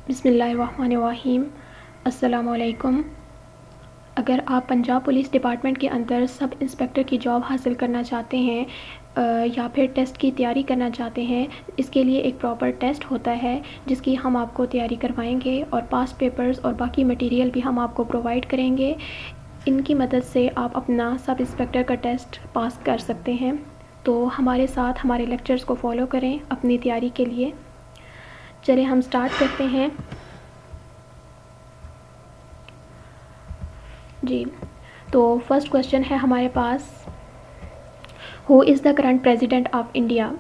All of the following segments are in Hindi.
बिस्मिल्लाहिर्रहमानिर्रहीम। अस्सलामुअलैकुम। अगर आप पंजाब पुलिस डिपार्टमेंट के अंदर सब इंस्पेक्टर की जॉब हासिल करना चाहते हैं या फिर टेस्ट की तैयारी करना चाहते हैं, इसके लिए एक प्रॉपर टेस्ट होता है जिसकी हम आपको तैयारी करवाएंगे और पास्ट पेपर्स और बाकी मटेरियल भी हम आपको प्रोवाइड करेंगे। इनकी मदद से आप अपना सब इंस्पेक्टर का टेस्ट पास कर सकते हैं। तो हमारे साथ हमारे लेक्चर्स को फॉलो करें अपनी तैयारी के लिए। चलिए हम स्टार्ट करते हैं। जी, तो फर्स्ट क्वेश्चन है हमारे पास, who is the current president of India.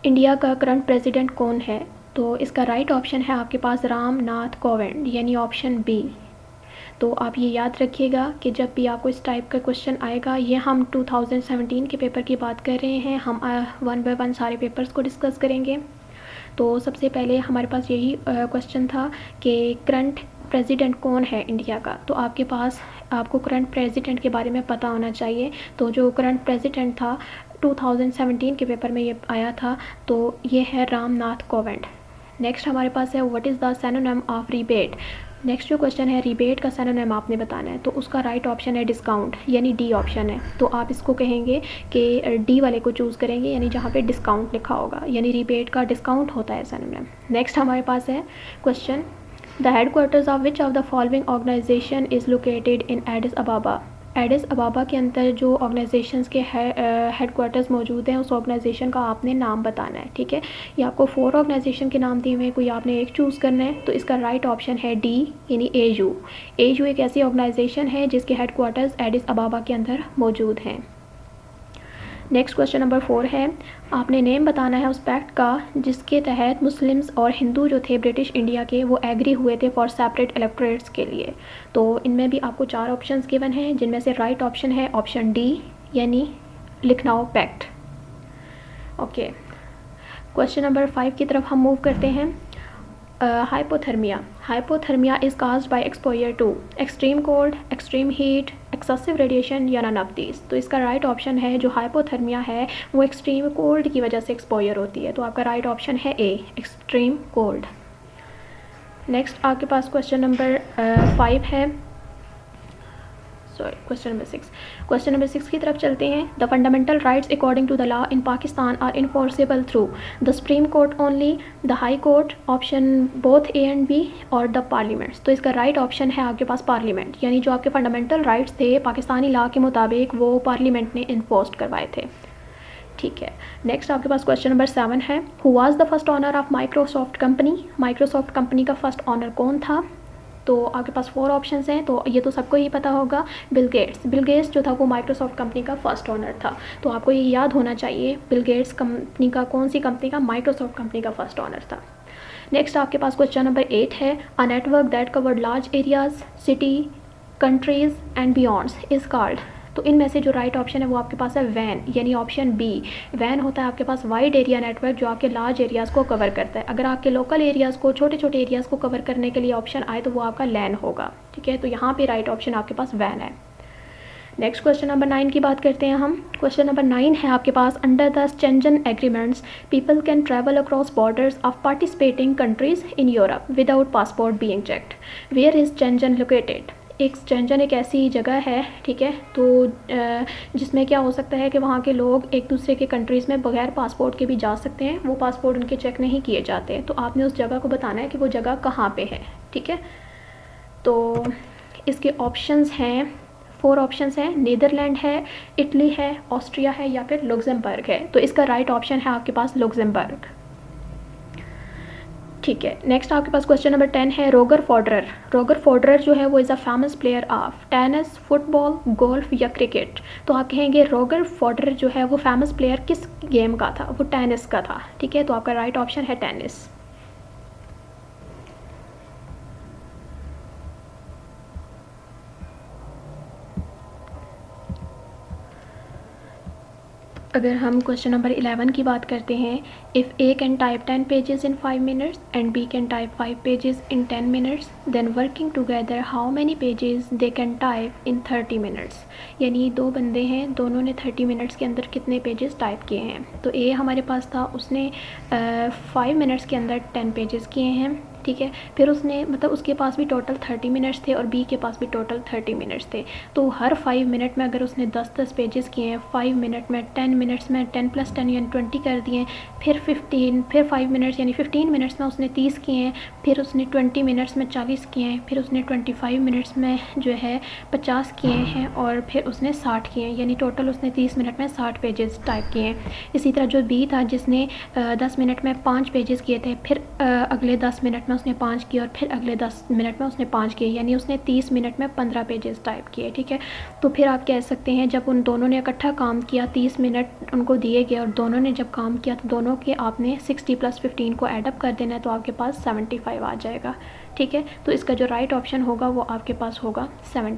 India का करंट प्रेसिडेंट कौन है? तो इसका राइट ऑप्शन है आपके पास राम नाथ कोविंद, यानी ऑप्शन बी। तो आप ये याद रखिएगा कि जब भी आपको इस टाइप का क्वेश्चन आएगा, ये हम 2017 के पेपर की बात कर रहे हैं, हम वन बाय वन सारे पेपर्स को डिस्कस करेंगे। तो सबसे पहले हमारे पास यही क्वेश्चन था कि करंट प्रेसिडेंट कौन है इंडिया का। तो आपको करंट प्रेसिडेंट के बारे में पता होना चाहिए। तो जो करंट प्रेसिडेंट था 2017 के पेपर में ये आया था, तो ये है राम नाथ कोविंद। नेक्स्ट हमारे पास है what is the synonym of rebate. Next जो क्वेश्चन है, रिबेट का सिनोनिम आपने बताना है। तो उसका राइट ऑप्शन है डिस्काउंट, यानी डी ऑप्शन है। तो आप इसको कहेंगे कि डी वाले को चूज़ करेंगे, यानी जहाँ पे डिस्काउंट लिखा होगा, यानी रिबेट का डिस्काउंट होता है सिनोनिम। नेक्स्ट हमारे पास है question, the headquarters of which of the following organization is located in Addis Ababa. Addis Ababa के अंदर जो ऑर्गेनाइजेशंस के हेडक्वार्टर्स मौजूद हैं, उस ऑर्गेनाइजेशन का आपने नाम बताना है। ठीक है, ये आपको 4 ऑर्गेनाइजेशन के नाम दिए हुए हैं, कोई आपने एक चूज़ करना है। तो इसका राइट ऑप्शन है डी, यानी AU। AU एक ऐसी ऑर्गेनाइजेशन है जिसके हेडक्वार्टर्स एडिस अबाबा के अंदर मौजूद हैं। नेक्स्ट क्वेश्चन नंबर 4 है, आपने नेम बताना है उस पैक्ट का जिसके तहत मुस्लिम्स और हिंदू जो थे ब्रिटिश इंडिया के, वो एग्री हुए थे फॉर सेपरेट इलेक्टोरेट्स के लिए। तो इनमें भी आपको 4 ऑप्शंस गिवन हैं, जिनमें से राइट ऑप्शन है ऑप्शन डी, यानी Lucknow pact. Okay, question number 5 की तरफ हम मूव करते हैं। Hypothermia is caused by exposure to extreme cold, extreme heat, excessive radiation या नन ऑफ दीज। तो इसका राइट ऑप्शन है, जो हाइपोथर्मिया है वो एक्सट्रीम कोल्ड की वजह से एक्सपोजर होती है। तो आपका राइट ऑप्शन है ए, एक्सट्रीम कोल्ड। नेक्स्ट आपके पास क्वेश्चन नंबर 5 है, क्वेश्चन नंबर 6 की तरफ चलते हैं। The fundamental rights according to the law in Pakistan are enforceable through the supreme court only, the high court, option both A and B, और द पार्लियामेंट्स। तो इसका राइट ऑप्शन है आपके पास पार्लियामेंट, यानी जो आपके फंडामेंटल राइट्स थे पाकिस्तानी लॉ के मुताबिक, वो पार्लियामेंट ने इन्फोर्स करवाए थे। ठीक है, नेक्स्ट आपके पास क्वेश्चन नंबर 7 है, who was the first owner of Microsoft company. Microsoft company का फर्स्ट ऑनर कौन था? तो आपके पास 4 ऑप्शंस हैं, तो ये तो सबको ही पता होगा, बिल गेट्स। बिल गेट्स जो था वो माइक्रोसॉफ्ट कंपनी का फर्स्ट ऑनर था। तो आपको ये याद होना चाहिए, बिल गेट्स कंपनी का, कौन सी कंपनी का? माइक्रोसॉफ्ट कंपनी का फर्स्ट ऑनर था। नेक्स्ट आपके पास क्वेश्चन नंबर 8 है, a network that covered large areas, city, countries and beyonds is called. तो इनमें से जो राइट ऑप्शन है वो आपके पास है वैन, यानी ऑप्शन बी। वैन होता है आपके पास वाइड एरिया नेटवर्क, जो आपके लार्ज एरियाज़ को कवर करता है। अगर आपके लोकल एरियाज़ को, छोटे छोटे एरियाज़ को कवर करने के लिए ऑप्शन आए, तो वो आपका लैन होगा। ठीक है, तो यहाँ पे राइट ऑप्शन आपके पास वैन है। नेक्स्ट क्वेश्चन नंबर 9 की बात करते हैं हम। क्वेश्चन नंबर 9 है आपके पास, under the Schengen agreements people can travel across borders of participating countries in Europe without passport being checked. Where is Schengen located. एक शेंजन एक ऐसी जगह है, ठीक है, तो जिसमें क्या हो सकता है कि वहाँ के लोग एक दूसरे के कंट्रीज़ में बगैर पासपोर्ट के भी जा सकते हैं, वो पासपोर्ट उनके चेक नहीं किए जाते। तो आपने उस जगह को बताना है कि वो जगह कहाँ पे है। ठीक है, तो इसके ऑप्शंस हैं, 4 ऑप्शंस हैं, नीदरलैंड है, इटली है, ऑस्ट्रिया है, या फिर लुक्सेमबर्ग है। तो इसका राइट ऑप्शन है आपके पास लुक्सेमबर्ग। ठीक है, नेक्स्ट आपके पास क्वेश्चन नंबर 10 है, रोगर फेडरर। रोगर फेडरर जो है वो is a famous player of tennis, football, golf या क्रिकेट। तो आप कहेंगे रोगर फेडरर जो है वो फेमस प्लेयर किस गेम का था? वो टेनिस का था। ठीक है, तो आपका राइट ऑप्शन है टेनिस। अगर हम क्वेश्चन नंबर 11 की बात करते हैं, if A can type 10 pages in 5 minutes and B can type 5 pages in 10 minutes, then working together how many pages they can type in 30 minutes. यानी 2 बंदे हैं, दोनों ने 30 मिनट्स के अंदर कितने पेजेस टाइप किए हैं? तो ए हमारे पास था, उसने 5 मिनट्स के अंदर 10 पेजेस किए हैं। ठीक है। फिर उसने मतलब उसके पास भी टोटल 30 मिनट्स थे और बी के पास भी टोटल 30 मिनट्स थे। तो हर 5 मिनट में अगर उसने 10-10 पेजेस किए हैं, 5 मिनट में 10 मिनट्स में 10 + 10 यानी 20 कर दिए, फिर 15, फिर 5 मिनट्स यानी 15 मिनट्स में उसने 30 किए हैं, फिर उसने 20 मिनट्स में 40 किए हैं, फिर उसने 25 मिनट्स में जो है 50 किए हैं और फिर उसने 60 किए हैं, यानी टोटल उसने 30 मिनट में 60 पेजेस टाइप किए हैं। इसी तरह जो बी था जिसने 10 मिनट में 5 पेजेस किए थे, फिर अगले 10 मिनट में उसने 5 किए और फिर अगले 10 मिनट में उसने 5 किए, यानी उसने 30 मिनट में 15 पेजेस टाइप किए, ठीक है। तो फिर आप कह सकते हैं जब उन दोनों ने इकट्ठा काम किया, 30 मिनट उनको दिए गए और दोनों ने जब काम किया तो दोनों के आपने 60 + 15 को एडअप कर देना है, तो आपके पास 75 आ जाएगा, ठीक है। तो इसका जो राइट ऑप्शन होगा वो आपके पास होगा 70।